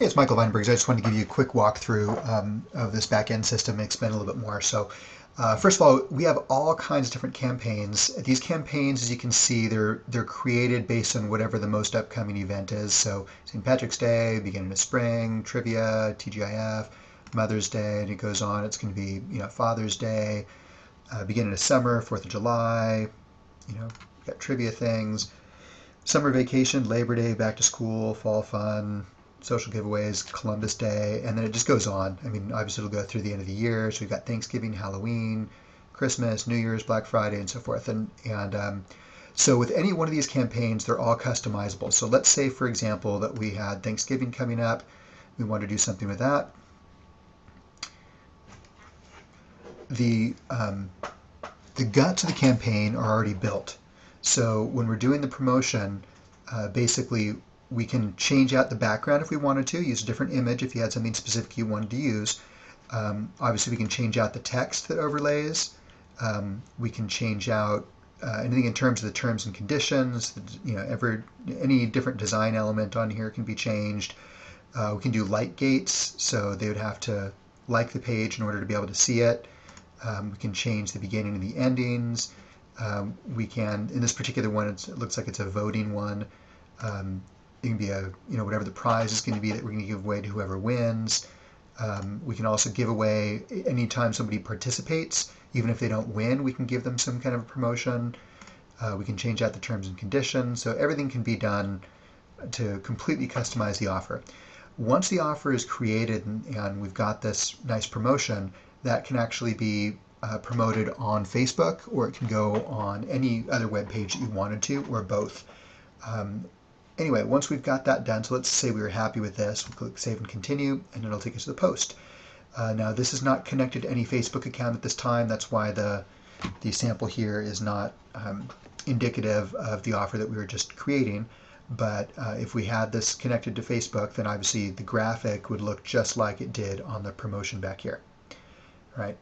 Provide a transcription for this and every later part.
Hey, it's Michael Weinberg. I just wanted to give you a quick walkthrough of this back-end system and explain a little bit more. First of all, we have all kinds of different campaigns. These campaigns, as you can see, they're created based on whatever the most upcoming event is. So St. Patrick's Day, beginning of spring, trivia, TGIF, Mother's Day, and it goes on. It's going to be, Father's Day, beginning of summer, 4th of July, got trivia things, summer vacation, Labor Day, back to school, fall fun, social giveaways, Columbus Day, and then it just goes on. I mean, obviously it'll go through the end of the year. So we've got Thanksgiving, Halloween, Christmas, New Year's, Black Friday, and so forth. So with any one of these campaigns, they're all customizable. So let's say, for example, that we had Thanksgiving coming up. We want to do something with that. The the guts of the campaign are already built. So when we're doing the promotion, basically we can change out the background if we wanted to, use a different image if you had something specific you wanted to use. Obviously, we can change out the text that overlays. We can change out anything in terms of the terms and conditions. Any different design element on here can be changed. We can do light gates, so they would have to like the page in order to be able to see it. We can change the beginning and the endings. We can, in this particular one, it looks like it's a voting one. It can be whatever the prize is going to be that we're going to give away to whoever wins. We can also give away anytime somebody participates, even if they don't win, we can give them some kind of a promotion. We can change out the terms and conditions. So everything can be done to completely customize the offer. Once the offer is created and we've got this nice promotion, that can actually be promoted on Facebook, or it can go on any other web page that you wanted to, or both. Anyway, once we've got that done, so let's say we were happy with this, we'll click Save and Continue, and it'll take us to the post. Now, this is not connected to any Facebook account at this time. That's why the sample here is not indicative of the offer that we were just creating. But if we had this connected to Facebook, then obviously the graphic would look just like it did on the promotion back here, right?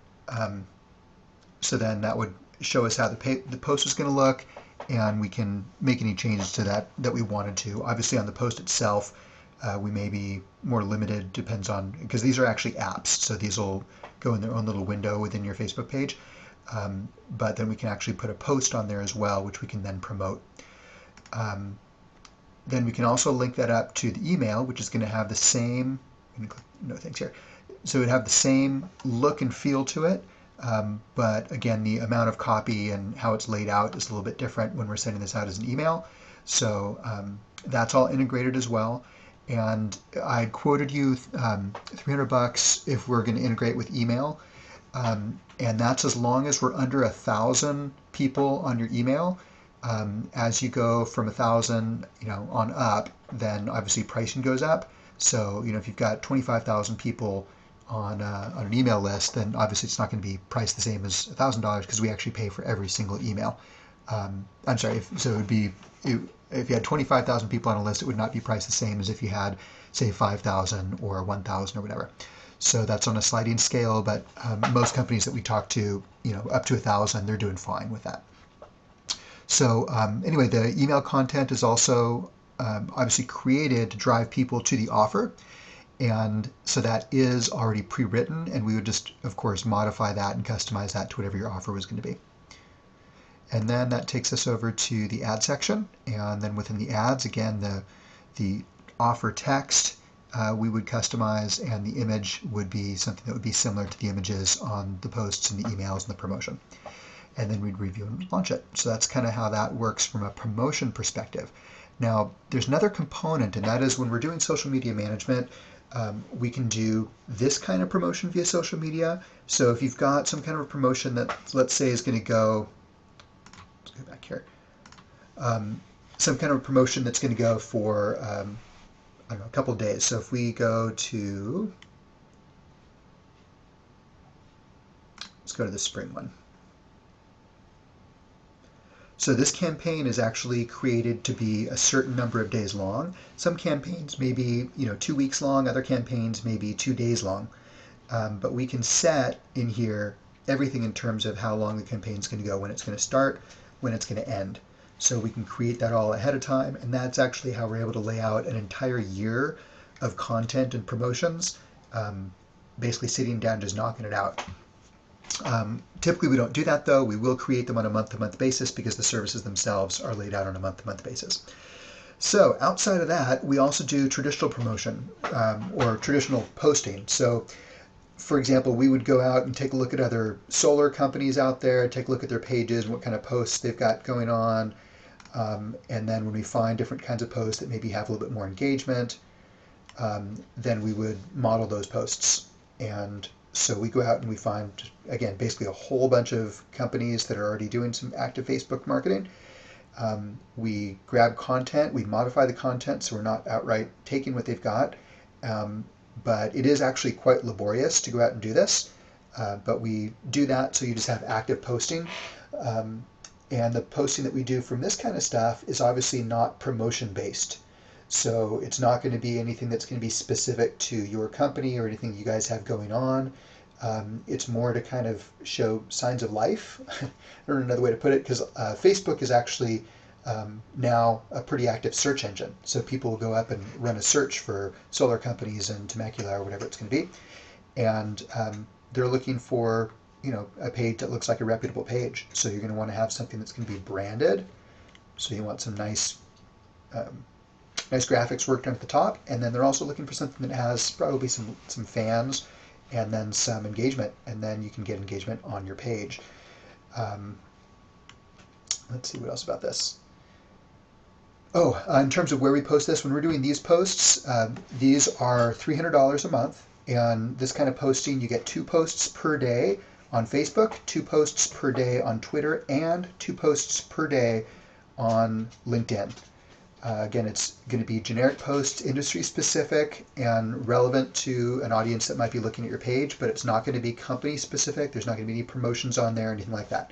So then that would show us how the post is going to look, and we can make any changes to that we wanted to. Obviously on the post itself, we may be more limited, depends on, because these are actually apps, so these will go in their own little window within your Facebook page. But then we can actually put a post on there as well, which we can then promote. Then we can also link that up to the email, which is going to have the same, no thanks here. So it would have the same look and feel to it, but again, the amount of copy and how it's laid out is a little bit different when we're sending this out as an email. So that's all integrated as well. And I quoted you $300 if we're going to integrate with email. And that's as long as we're under 1,000 people on your email. As you go from 1,000, on up, then obviously pricing goes up. So, if you've got 25,000 people on an email list, then obviously it's not going to be priced the same as $1,000 because we actually pay for every single email. I'm sorry, so it would be, if you had 25,000 people on a list, it would not be priced the same as if you had, say, 5,000 or 1,000 or whatever. So that's on a sliding scale, but most companies that we talk to, up to 1,000, they're doing fine with that. So anyway, the email content is also obviously created to drive people to the offer. And so that is already pre-written, and we would just, of course, modify that and customize that to whatever your offer was going to be. And then that takes us over to the ad section. And then within the ads, again, the offer text we would customize, and the image would be something that would be similar to the images on the posts and the emails and the promotion. And then we'd review and launch it. So that's kind of how that works from a promotion perspective. Now, there's another component, and that is when we're doing social media management, we can do this kind of promotion via social media. So if you've got some kind of a promotion that, let's say, is going to go, let's go back here, some kind of a promotion that's going to go for, I don't know, a couple of days. So if we go to, let's go to the spring one. So this campaign is actually created to be a certain number of days long. Some campaigns may be 2 weeks long, other campaigns may be 2 days long. But we can set in here everything in terms of how long the campaign is going to go, when it's going to start, when it's going to end. So we can create that all ahead of time, and that's actually how we're able to lay out an entire year of content and promotions, basically sitting down just knocking it out. Typically we don't do that though. We will create them on a month-to-month basis because the services themselves are laid out on a month-to-month basis. So outside of that, we also do traditional promotion or traditional posting. So for example, we would go out and take a look at other solar companies out there, take a look at their pages, what kind of posts they've got going on. And then when we find different kinds of posts that maybe have a little bit more engagement, then we would model those posts. And so we go out and we find, again, basically a whole bunch of companies that are already doing some active Facebook marketing. We grab content, we modify the content so we're not outright taking what they've got. But it is actually quite laborious to go out and do this. But we do that so you just have active posting. And the posting that we do from this kind of stuff is obviously not promotion based. So it's not going to be anything that's going to be specific to your company or anything you guys have going on. It's more to kind of show signs of life. I don't know another way to put it, because Facebook is actually now a pretty active search engine. So people will go up and run a search for solar companies and Temecula or whatever it's going to be. And they're looking for, a page that looks like a reputable page. So you're going to want to have something that's going to be branded. So you want some nice graphics worked on at the top, and then they're also looking for something that has probably some fans and then some engagement, and then you can get engagement on your page. Let's see what else about this. In terms of where we post this, when we're doing these posts, these are $300 a month, and this kind of posting, you get 2 posts per day on Facebook, 2 posts per day on Twitter, and 2 posts per day on LinkedIn. Again, it's going to be generic posts, industry specific, and relevant to an audience that might be looking at your page, but it's not going to be company specific. There's not going to be any promotions on there or anything like that.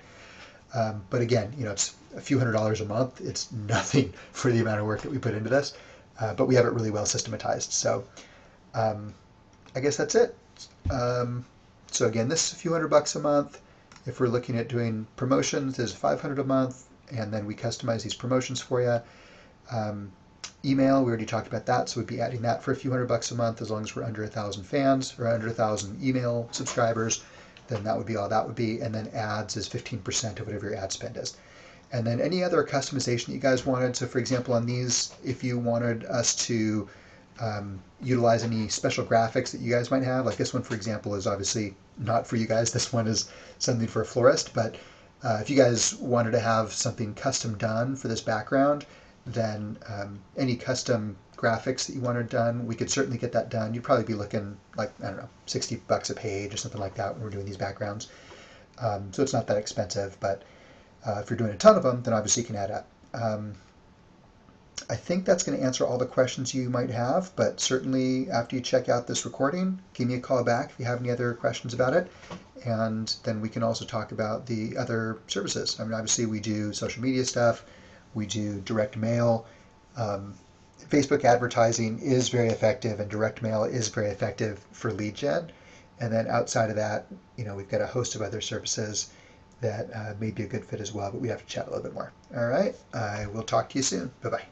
But again, it's a few $100s a month. It's nothing for the amount of work that we put into this, but we have it really well systematized. So I guess that's it. So again, this is a few $100 a month. If we're looking at doing promotions, there's $500 a month, and then we customize these promotions for you. Email, we already talked about that, so we'd be adding that for a few $100 a month as long as we're under 1,000 fans or under 1,000 email subscribers. Then that would be all that would be. And then ads is 15% of whatever your ad spend is. And then any other customization that you guys wanted. So for example, on these, if you wanted us to utilize any special graphics that you guys might have, like this one, for example, is obviously not for you guys. This one is something for a florist. But if you guys wanted to have something custom done for this background, then any custom graphics that you wanted done, we could certainly get that done. You'd probably be looking like, I don't know, $60 a page or something like that when we're doing these backgrounds. So it's not that expensive, but if you're doing a ton of them, then obviously you can add up. I think that's going to answer all the questions you might have, but certainly after you check out this recording, give me a call back if you have any other questions about it. And then we can also talk about the other services. I mean, obviously we do social media stuff. We do direct mail. Facebook advertising is very effective, and direct mail is very effective for lead gen. And then outside of that, we've got a host of other services that may be a good fit as well, but we have to chat a little bit more. All right, I will talk to you soon. Bye-bye.